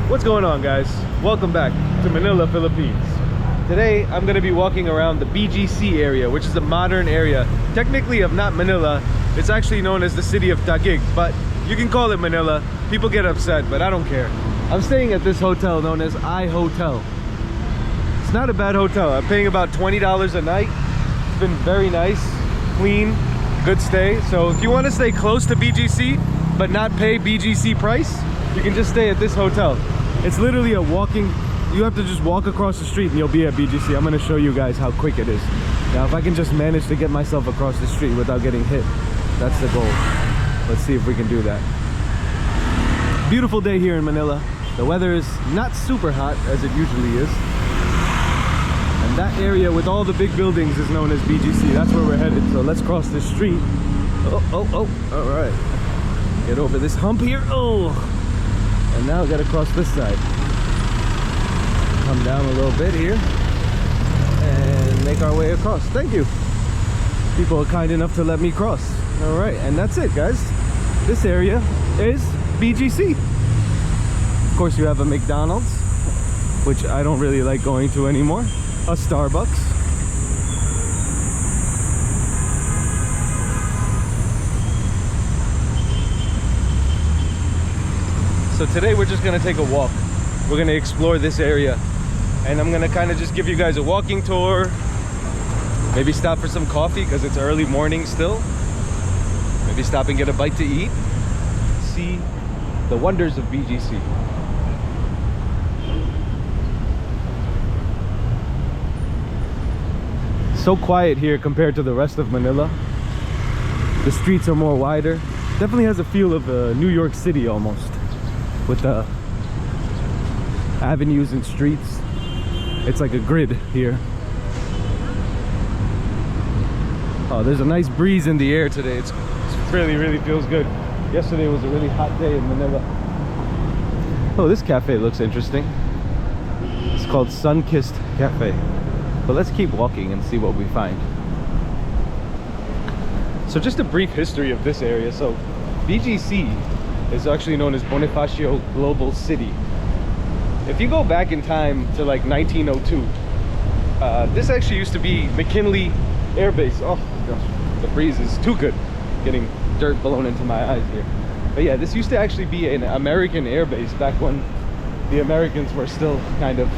What's going on, guys? Welcome back to Manila, Philippines. Today I'm going to be walking around the BGC area, which is a modern area technically of not Manila. It's actually known as the city of Taguig, but you can call it Manila. People get upset, but I don't care. I'm staying at this hotel known as I Hotel. It's not a bad hotel. I'm paying about $20 a night. It's been very nice, clean, good stay. So if you want to stay close to BGC but not pay BGC price, you can just stay at this hotel. It's literally a walking, you have to just walk across the street and you'll be at BGC. I'm going to show you guys how quick it is. Now if I can just manage to get myself across the street without getting hit, that's the goal. Let's see if we can do that. Beautiful day here in Manila. The weather is not super hot as it usually is. And that area with all the big buildings is known as BGC. That's where we're headed. So let's cross this street. Oh, all right. Get over this hump here. Oh, and now I gotta cross this side. Come down a little bit here and make our way across. Thank you. People are kind enough to let me cross. All right, and that's it, guys. This area is BGC. Of course, you have a McDonald's, which I don't really like going to anymore. A Starbucks. So today we're just gonna take a walk. We're gonna explore this area, and I'm gonna kind of just give you guys a walking tour. Maybe stop for some coffee because it's early morning still. Maybe stop and get a bite to eat. See the wonders of BGC. So quiet here compared to the rest of Manila. The streets are more wider. Definitely has a feel of New York City almost, with the avenues and streets. It's like a grid here. Oh, there's a nice breeze in the air today. It's really feels good. Yesterday was a really hot day in Manila. Oh, this cafe looks interesting. It's called Sun-Kissed Cafe. But let's keep walking and see what we find. So just a brief history of this area. So BGC is actually known as Bonifacio Global City. If you go back in time to like 1902, this actually used to be McKinley Air Base. Oh gosh, the breeze is too good. Getting dirt blown into my eyes here. But yeah, this used to actually be an American air base back when the Americans were still kind of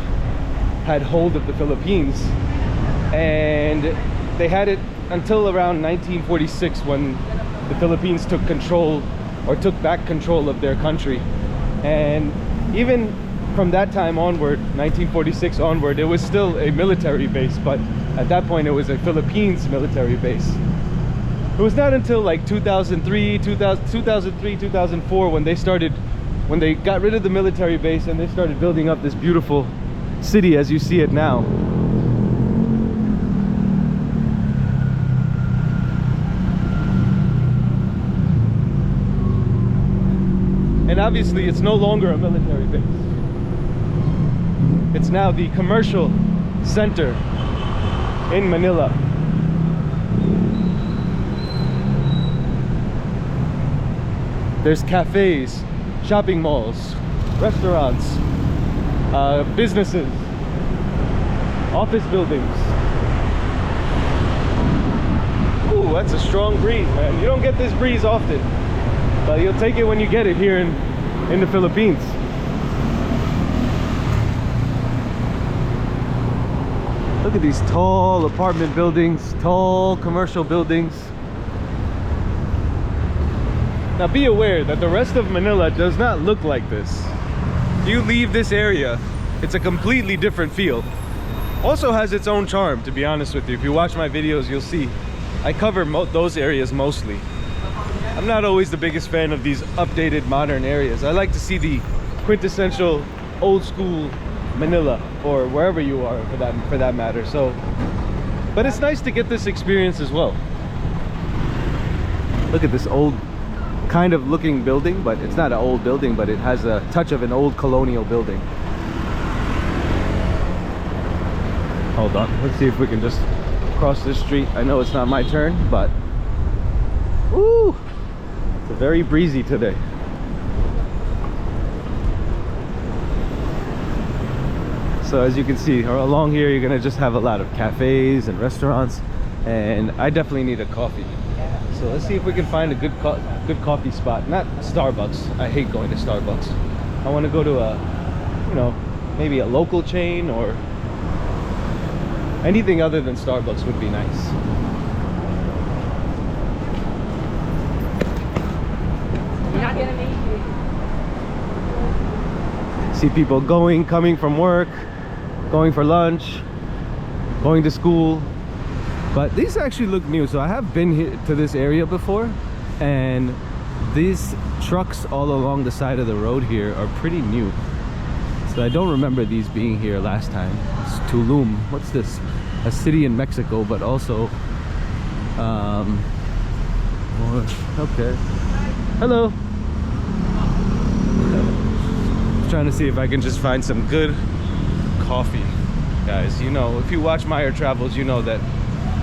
had hold of the Philippines, and they had it until around 1946 when the Philippines took control, or took back control of their country. And even from that time onward, 1946 onward, it was still a military base, but at that point it was a Philippines military base. It was not until like 2003, 2004 when they got rid of the military base and they started building up this beautiful city as you see it now. And obviously it's no longer a military base. It's now the commercial center in Manila. There's cafes, shopping malls, restaurants, businesses, office buildings. Ooh, that's a strong breeze, man. You don't get this breeze often, but you'll take it when you get it here in the Philippines. Look at these tall apartment buildings, tall commercial buildings. Now be aware that the rest of Manila does not look like this. You leave this area, it's a completely different feel. Also has its own charm, to be honest with you. If you watch my videos, you'll see I cover those areas mostly. I'm not always the biggest fan of these updated modern areas. I like to see the quintessential old school Manila, or wherever you are for that matter. So, but it's nice to get this experience as well. Look at this old kind of looking building, but it's not an old building, but it has a touch of an old colonial building. Hold on, let's see if we can just cross this street. I know it's not my turn, but woo, it's very breezy today. So as you can see, along here you're gonna just have a lot of cafes and restaurants, and I definitely need a coffee. So let's see if we can find a good coffee spot. Not Starbucks. I hate going to Starbucks. I want to go to a, you know, maybe a local chain, or anything other than Starbucks would be nice. You're not gonna make it. See people coming from work, going for lunch, going to school. But these actually look new. So I have been here to this area before, and these trucks all along the side of the road here are pretty new. So I don't remember these being here last time. It's Tulum. What's this? A city in Mexico, but also okay. Hello. Trying to see if I can just find some good coffee, guys. You know, if you watch Myer Travels, you know that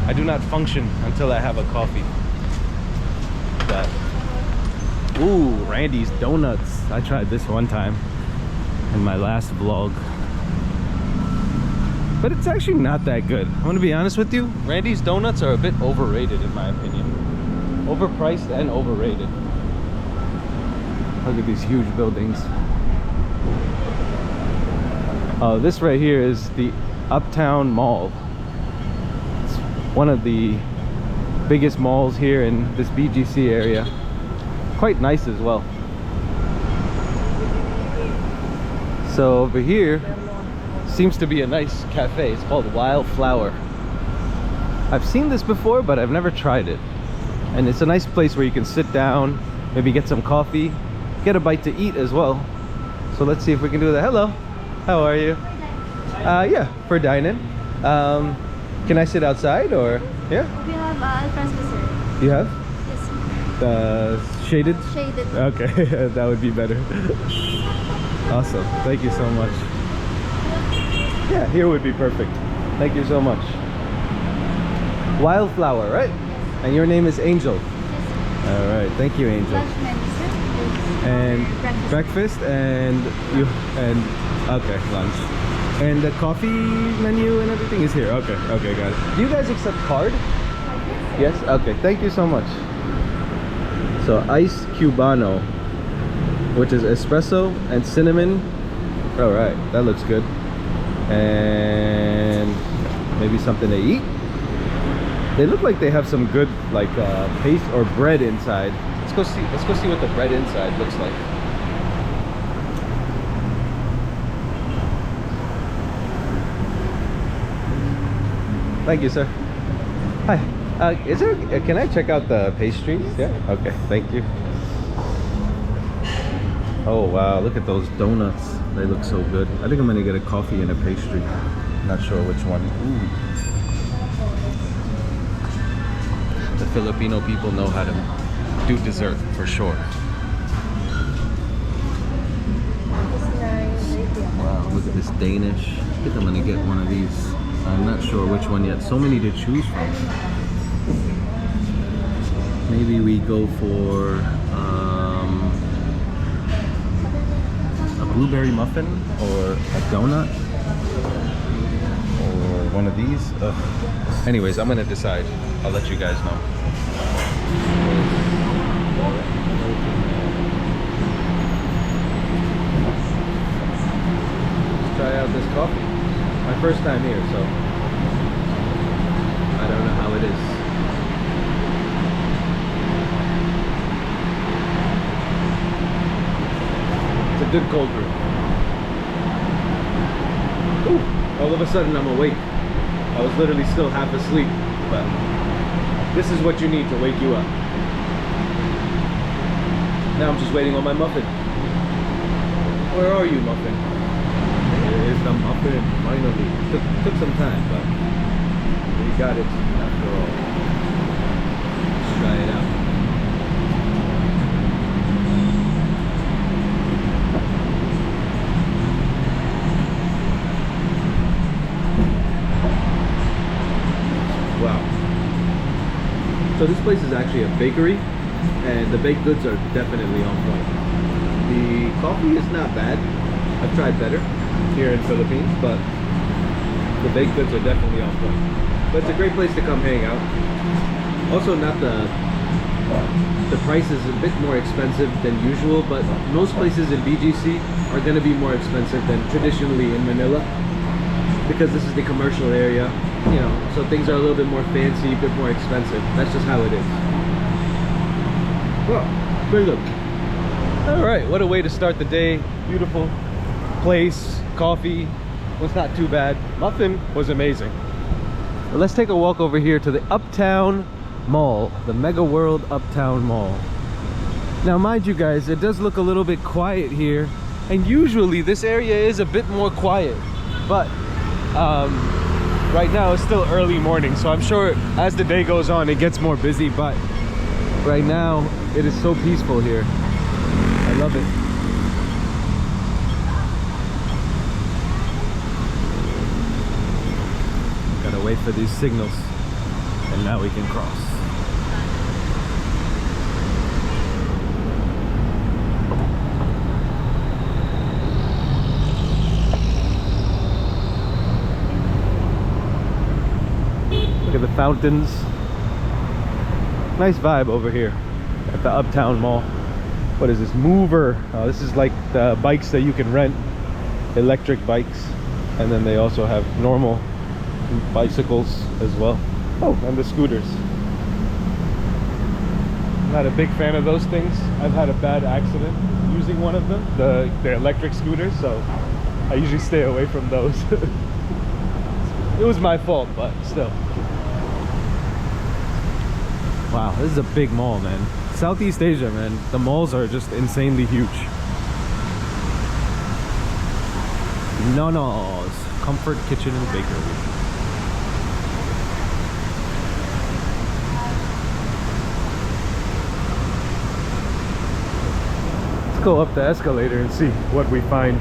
I do not function until I have a coffee. But ooh, Randy's Donuts. I tried this one time in my last vlog, but it's actually not that good. I'm gonna be honest with you. Randy's Donuts are a bit overrated in my opinion. Overpriced and overrated. Look at these huge buildings. Oh, this right here is the Uptown Mall. It's one of the biggest malls here in this BGC area. Quite nice as well. So over here seems to be a nice cafe. It's called Wildflower. I've seen this before, but I've never tried it. And it's a nice place where you can sit down, maybe get some coffee, get a bite to eat as well. So let's see if we can do that. Hello, how are you? Yeah, for dining. Can I sit outside or? Yeah? We have transmitter. You have? Yes. Shaded? Shaded. Okay, that would be better. Awesome, thank you so much. Yeah, here would be perfect. Thank you so much. Wildflower, right? Yes. And your name is Angel. Yes. All right, thank you, Angel. Lunch menu, sir. And breakfast. and okay, lunch. And the coffee menu and everything is here. Okay, okay, got it. Do you guys accept card? Yes? Okay, thank you so much. So ice cubano, which is espresso and cinnamon. All right, that looks good. And maybe something to eat. They look like they have some good like paste or bread inside. Let's go see what the bread inside looks like. Thank you, sir. Hi. Is there? Can I check out the pastries? Yeah. Okay. Thank you. Oh wow! Look at those donuts. They look so good. I think I'm gonna get a coffee and a pastry. Not sure which one. Ooh. The Filipino people know how to do dessert for sure. Wow! Look at this Danish. I think I'm gonna get one of these. I'm not sure which one yet. So many to choose from. Maybe we go for a blueberry muffin or a donut or one of these. Ugh. Anyways, I'm gonna decide. I'll let you guys know. Let's try out this coffee. My first time here, so I don't know how it is. It's a good cold brew. Ooh, all of a sudden I'm awake. I was literally still half asleep, but this is what you need to wake you up. Now I'm just waiting on my muffin. Where are you, muffin? There's the muffin, finally. Took some time, but we got it after all. Let's try it out. Wow. So this place is actually a bakery, and the baked goods are definitely on point. The coffee is not bad. I've tried better here in Philippines, but The baked goods are definitely on point. But it's a great place to come hang out. Also, not the price is a bit more expensive than usual, but most places in BGC are going to be more expensive than traditionally in Manila because this is the commercial area, you know, so things are a little bit more fancy, a bit more expensive. That's just how it is. Well, very good. All right, what a way to start the day. Beautiful place. Coffee was not too bad. Muffin was amazing. But let's take a walk over here to the Uptown Mall, the Mega World Uptown Mall. Now mind you guys, it does look a little bit quiet here, and usually this area is a bit more quiet, but right now it's still early morning, so I'm sure as the day goes on it gets more busy, but right now it is so peaceful here. I love it. Gotta wait for these signals, and now we can cross. Look at the fountains. Nice vibe over here at the Uptown Mall. What is this? Mover. Oh, this is like the bikes that you can rent, electric bikes, and then they also have normal bicycles as well. Oh, and the scooters. I'm not a big fan of those things. I've had a bad accident using one of them, the electric scooters, so I usually stay away from those. It was my fault, but still. Wow, this is a big mall, man. Southeast Asia, man. The malls are just insanely huge. Nono's Comfort Kitchen and Bakery. Let's go up the escalator and see what we find.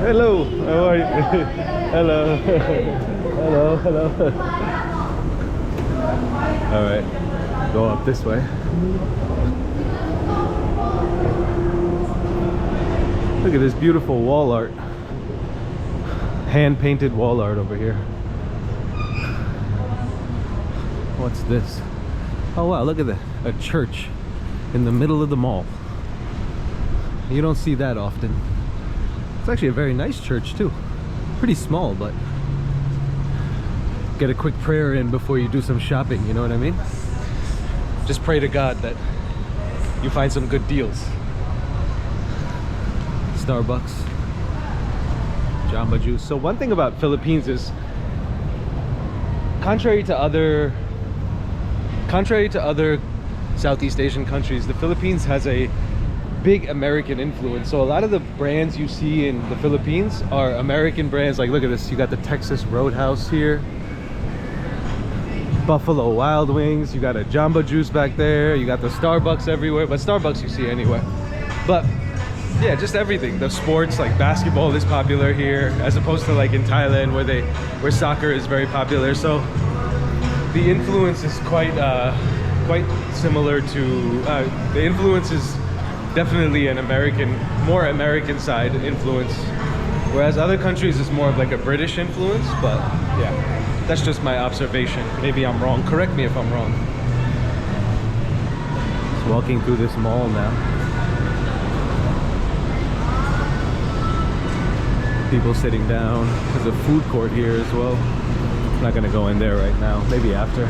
Hello, how are you? Hello. Hello, hello. All right, go up this way. Look at this beautiful wall art. Hand-painted wall art over here. What's this? Oh wow, look at that. A church in the middle of the mall. You don't see that often. It's actually a very nice church too. Pretty small, but get a quick prayer in before you do some shopping, you know what I mean? Just pray to God that you find some good deals. Starbucks, Jamba Juice. So one thing about Philippines is, contrary to other Southeast Asian countries, the Philippines has a big American influence. So a lot of the brands you see in the Philippines are American brands. Like look at this, you got the Texas Roadhouse here, Buffalo Wild Wings, you got a Jamba Juice back there, you got the Starbucks everywhere, but Starbucks you see anywhere. But yeah, just everything. The sports, like basketball is popular here as opposed to like in Thailand where soccer is very popular. So the influence is quite similar to the influence is definitely an more American side influence, whereas other countries is more of like a British influence. But yeah, that's just my observation. Maybe I'm wrong. Correct me if I'm wrong. Just walking through this mall now. People sitting down. There's a food court here as well. I'm not gonna go in there right now. Maybe after.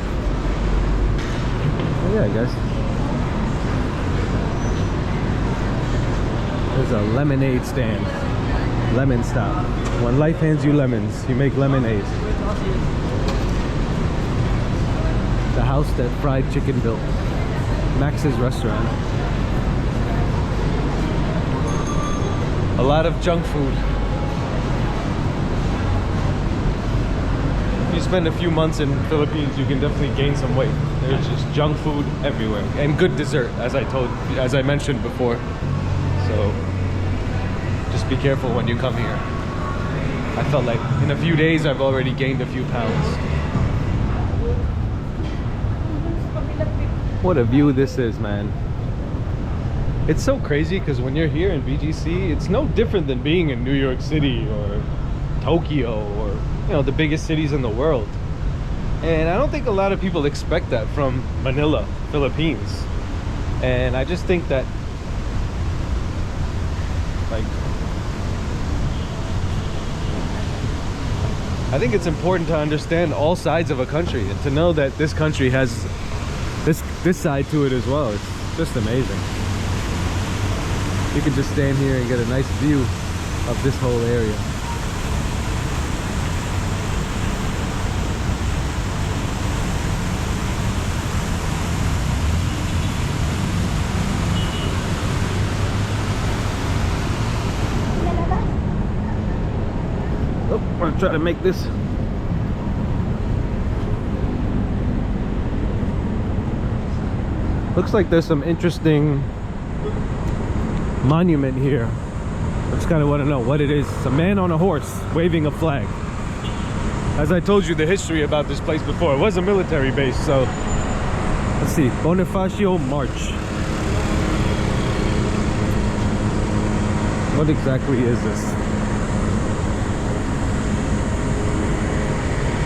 Oh yeah, guys. There's a lemonade stand. Lemon stop. When life hands you lemons, you make lemonade. The house that fried chicken built. Max's restaurant. A lot of junk food. If you spend a few months in the Philippines, you can definitely gain some weight. There's just junk food everywhere. And good dessert, as I mentioned before. So be careful when you come here. I felt like in a few days I've already gained a few pounds. What a view this is, man. It's so crazy because when you're here in BGC, it's no different than being in New York City or Tokyo or, you know, the biggest cities in the world. And I don't think a lot of people expect that from Manila, Philippines. And I just think that, like, I think it's important to understand all sides of a country and to know that this country has this side to it as well. It's just amazing. You can just stand here and get a nice view of this whole area. Oh, I'm gonna try to make this. Looks like there's some interesting monument here. I just kind of want to know what it is. It's a man on a horse waving a flag. As I told you the history about this place before, it was a military base. So let's see, Bonifacio March. What exactly is this?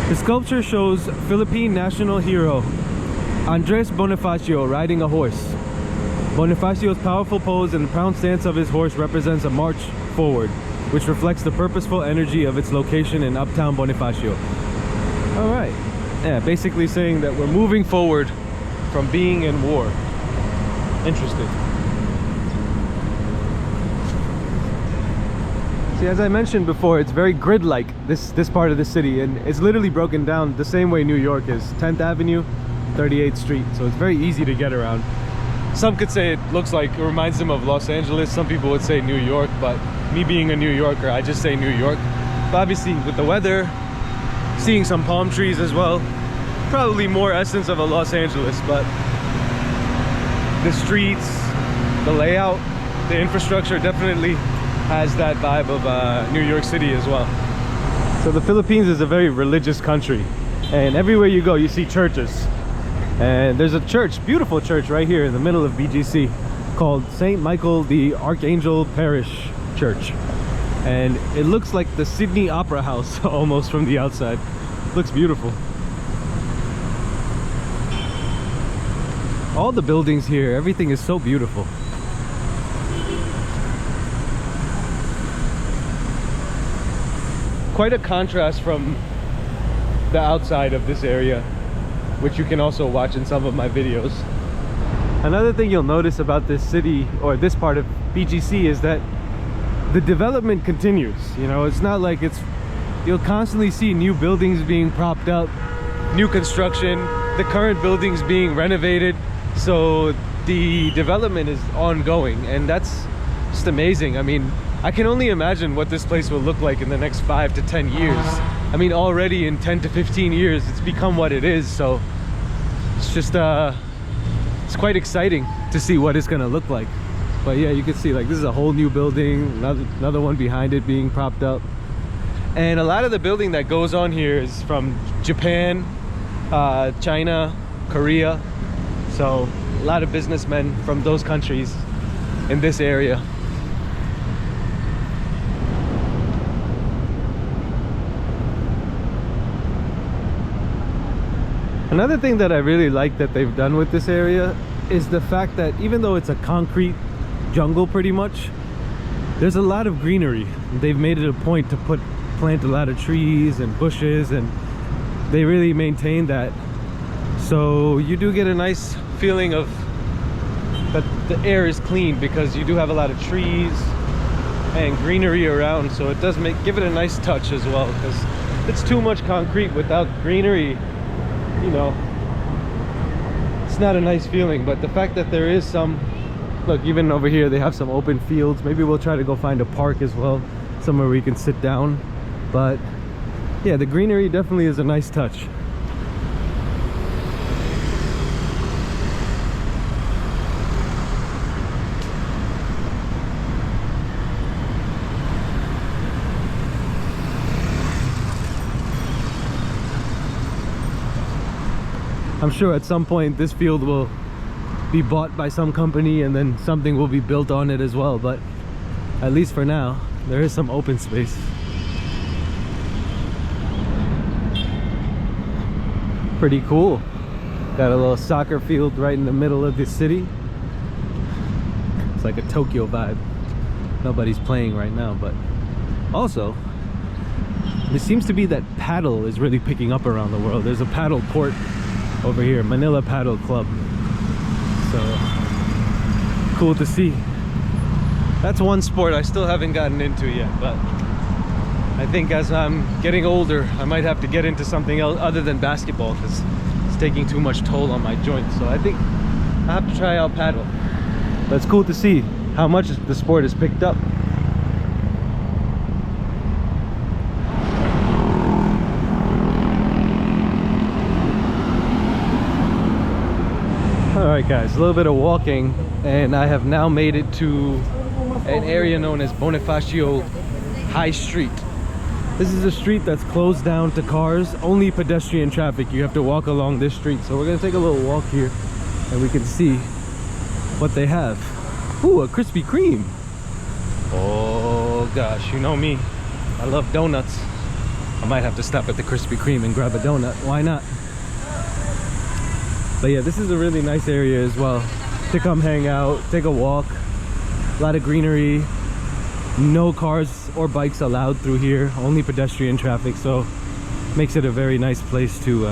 The sculpture shows Philippine national hero Andres Bonifacio riding a horse. Bonifacio's powerful pose and the proud stance of his horse represents a march forward, which reflects the purposeful energy of its location in Uptown Bonifacio. All right, yeah, basically saying that we're moving forward from being in war. Interesting. See, as I mentioned before, it's very grid-like, this part of the city, and it's literally broken down the same way New York is. 10th Avenue, 38th Street, so it's very easy to get around. Some could say it looks like, it reminds them of Los Angeles. Some people would say New York, but me being a New Yorker, I just say New York. But obviously with the weather, seeing some palm trees as well, probably more essence of a Los Angeles, but the streets, the layout, the infrastructure definitely has that vibe of New York City as well. So the Philippines is a very religious country, and everywhere you go you see churches. And there's a church, beautiful church right here in the middle of BGC called St. Michael the Archangel Parish Church. And it looks like the Sydney Opera House almost from the outside. Looks beautiful. All the buildings here, everything is so beautiful. Quite a contrast from the outside of this area, which you can also watch in some of my videos. Another thing you'll notice about this city, or this part of BGC, is that the development continues. You know, it's not like you'll constantly see new buildings being propped up, new construction, the current buildings being renovated. So the development is ongoing, and that's just amazing. I mean, I can only imagine what this place will look like in the next 5 to 10 years. I mean, already in 10 to 15 years, it's become what it is. So it's just, it's quite exciting to see what it's gonna look like. But yeah, you can see like this is a whole new building, another one behind it being propped up. And a lot of the building that goes on here is from Japan, China, Korea. So a lot of businessmen from those countries in this area. Another thing that I really like that they've done with this area is the fact that even though it's a concrete jungle pretty much, there's a lot of greenery. They've made it a point to plant a lot of trees and bushes, and they really maintain that. So you do get a nice feeling of that the air is clean because you do have a lot of trees and greenery around, so it does give it a nice touch as well, because it's too much concrete without greenery, you know, it's not a nice feeling. But the fact that there is some, look, even over here they have some open fields. Maybe we'll try to go find a park as well, somewhere we can sit down. But yeah, the greenery definitely is a nice touch. I'm sure at some point this field will be bought by some company and then something will be built on it as well, but at least for now there is some open space. Pretty cool. Got a little soccer field right in the middle of the city. It's like a Tokyo vibe. Nobody's playing right now, but also it seems to be that paddle is really picking up around the world. There's a paddle court over here, Manila Paddle Club. So cool to see. That's one sport I still haven't gotten into yet, but I think as I'm getting older I might have to get into something else other than basketball, because it's taking too much toll on my joints. So I think I have to try out paddle. But it's cool to see how much the sport has picked up. Alright guys, a little bit of walking and I have now made it to an area known as Bonifacio High Street. This is a street that's closed down to cars, only pedestrian traffic. You have to walk along this street. So we're gonna take a little walk here and we can see what they have. Ooh, a Krispy Kreme. Oh gosh, you know me, I love donuts. I might have to stop at the Krispy Kreme and grab a donut. Why not? But yeah, this is a really nice area as well to come hang out, take a walk. A lot of greenery. No cars or bikes allowed through here, only pedestrian traffic, so makes it a very nice place to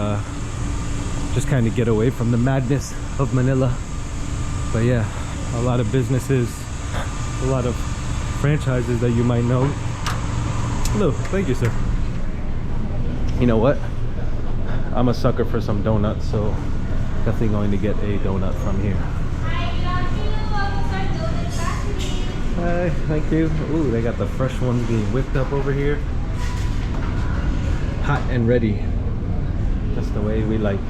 just kind of get away from the madness of Manila. But yeah, a lot of businesses, a lot of franchises that you might know. Hello, thank you, sir. You know what? I'm a sucker for some donuts, so definitely going to get a donut from here. Hi, thank you. Ooh, they got the fresh ones being whipped up over here. Hot and ready. Just the way we like.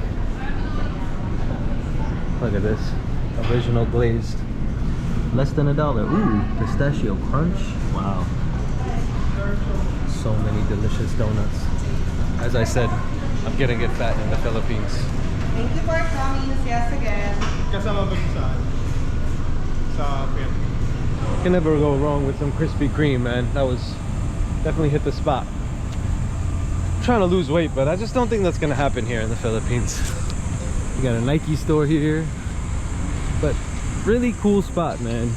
Look at this. Original glazed. Less than $1. Ooh, pistachio crunch. Wow. So many delicious donuts. As I said, I'm gonna get fat in the Philippines. Thank you for coming. Yes, again. Kasama ba siya sa pin? Can never go wrong with some Krispy Kreme, man. That was definitely hit the spot. I'm trying to lose weight, but I just don't think that's gonna happen here in the Philippines. You got a Nike store here, but really cool spot, man.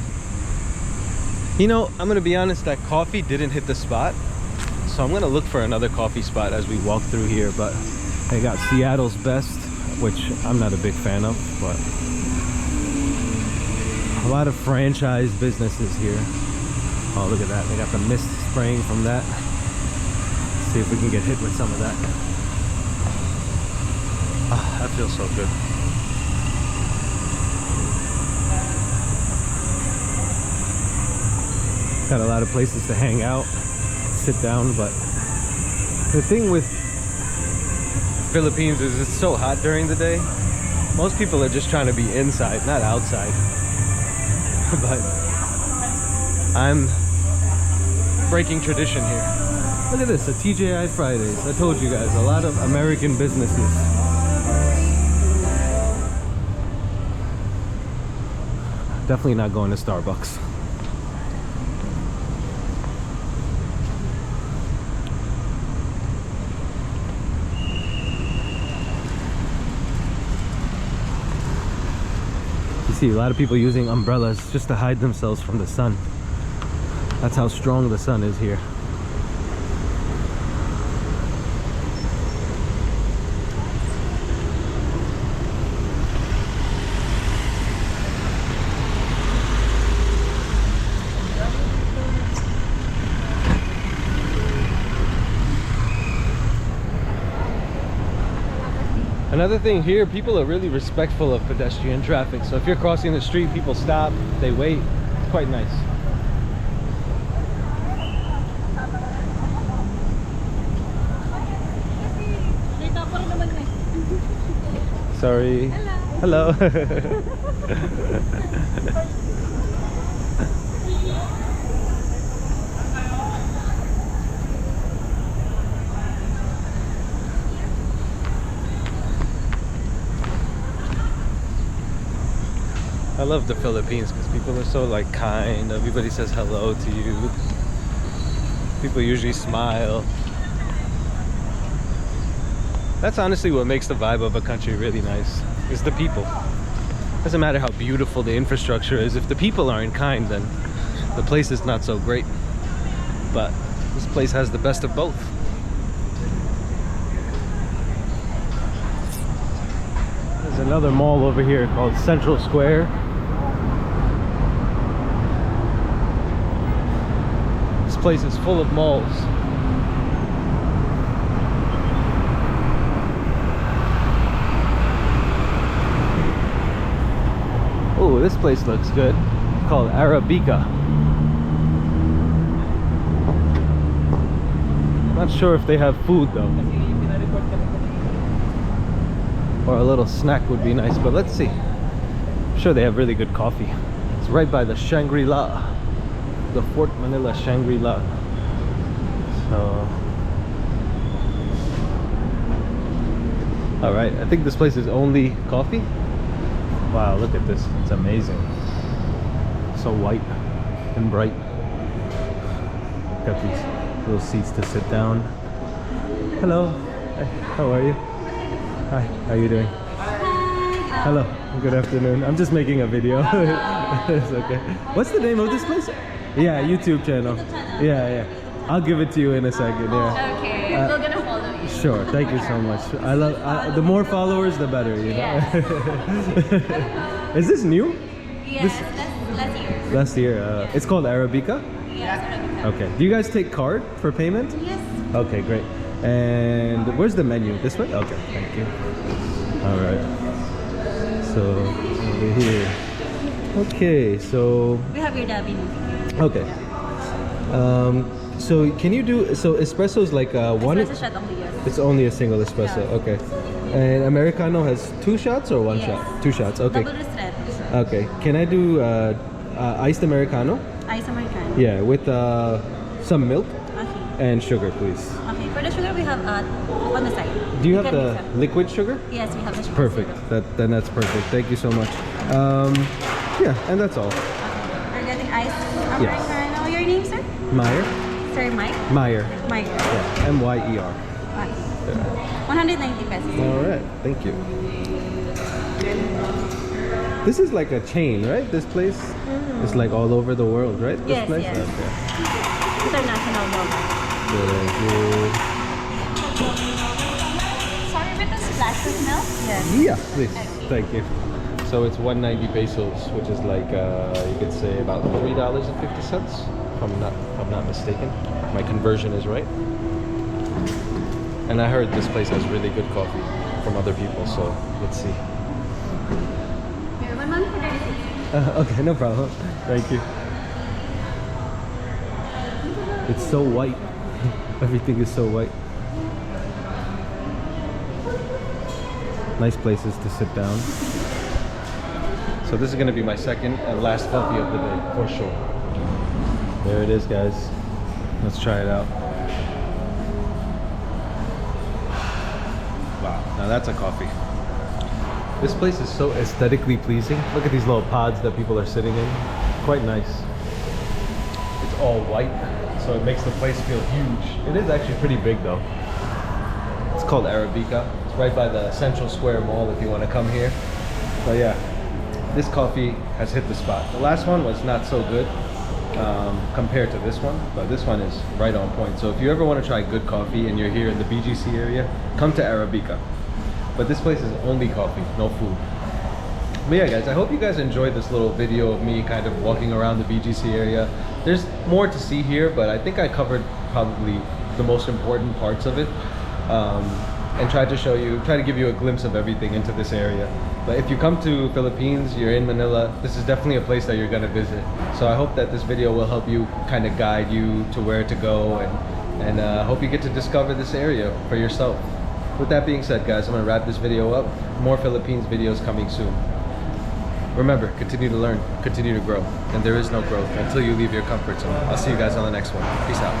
You know, I'm gonna be honest, that coffee didn't hit the spot, so I'm gonna look for another coffee spot as we walk through here. But they got Seattle's Best, which I'm not a big fan of, but a lot of franchise businesses here. Oh, look at that. They got the mist spraying from that. Let's see if we can get hit with some of that. Ah, that feels so good. Got a lot of places to hang out, sit down, but the thing with Philippines is it's so hot during the day. Most people are just trying to be inside, not outside. But I'm breaking tradition here. Look at this, a TGI Fridays. I told you guys, a lot of American businesses. Definitely not going to Starbucks. See a lot of people using umbrellas just to hide themselves from the sun. That's how strong the sun is here. Another thing here, people are really respectful of pedestrian traffic. So if you're crossing the street, people stop, they wait. It's quite nice. Sorry. Hello. love the Philippines because people are so like kind. Everybody says hello to you. People usually smile. That's honestly what makes the vibe of a country really nice, is the people. Doesn't matter how beautiful the infrastructure is, if the people aren't kind, then the place is not so great. But this place has the best of both. There's another mall over here called Central Square. This place is full of malls. Oh, this place looks good. It's called Arabica. Not sure if they have food though. Or a little snack would be nice, but let's see. I'm sure they have really good coffee. It's right by the Shangri-La. The Fort Manila Shangri-La. So... Alright, I think this place is only coffee. Wow, look at this. It's amazing. So white and bright. Got these little seats to sit down. Hello. Hi, how are you? Hi, how are you doing? Hello. Good afternoon. I'm just making a video. It's okay. What's the name of this place? Yeah, YouTube channel. Yeah. I'll give it to you in a second. Yeah. Okay, we're gonna follow you. Sure. Thank you so much. I love the more followers, the better. You know. Yes. Is this new? Yes, last year. Last year. It's called Arabica. Yes, Arabica. Okay. Do you guys take card for payment? Yes. Okay, great. And where's the menu? This way? Okay, thank you. All right. So over here. Okay, so We have your Dabin. okay. So can you do espresso is like one? Espresso shot only, yes. It's only a single espresso. Yeah. Okay. And Americano has 2 shots or 1 Yes. shot? 2 shots. Okay. Double restaurant. Okay. Can I do iced Americano? Ice Americano. Yeah, with some milk Okay. and sugar, please. Okay, for the sugar we have on the side. Do you We have can the mix them. liquid sugar? Yes, we have the sugar. Perfect. syrup. Then that's perfect. Thank you so much. Yeah, and that's all. Okay. We're getting iced Americano. Your name, sir? Myer? Sir Mike? Myer. Mike. Yeah. M-Y-E-R. Okay. 190 pesos. All right. Thank you. This is like a chain, right? This place? It's like all over the world, right? This Yes, place? yes. Okay. International mall. Thank you. Sorry, with the splash of milk? Yes. Yeah, please. Thank you. So it's 190 pesos, which is like you could say about $3.50, if I'm not mistaken. My conversion is right. And I heard this place has really good coffee from other people, so let's see. Here, 1 month for 36. Okay, no problem. Thank you. It's so white. Everything is so white. Nice places to sit down. So this is going to be my second and last coffee of the day, for sure. There it is, guys. Let's try it out. Wow, now that's a coffee. This place is so aesthetically pleasing. Look at these little pods that people are sitting in. Quite nice. It's all white, so it makes the place feel huge. It is actually pretty big though. It's called Arabica. It's right by the Central Square Mall if you want to come here. But yeah, this coffee has hit the spot. The last one was not so good compared to this one, but this one is right on point. So if you ever want to try good coffee and you're here in the BGC area, come to Arabica. But this place is only coffee, no food. But yeah, guys, I hope you guys enjoyed this little video of me kind of walking around the BGC area. There's more to see here, but I think I covered probably the most important parts of it. And try to give you a glimpse of everything into this area. But if you come to Philippines, you're in Manila, this is definitely a place that you're gonna visit. So I hope that this video will help you kind of guide you to where to go, and hope you get to discover this area for yourself. With that being said, guys, I'm gonna wrap this video up. More Philippines videos coming soon. Remember, continue to learn, continue to grow, and there is no growth until you leave your comfort zone. I'll see you guys on the next one. Peace out.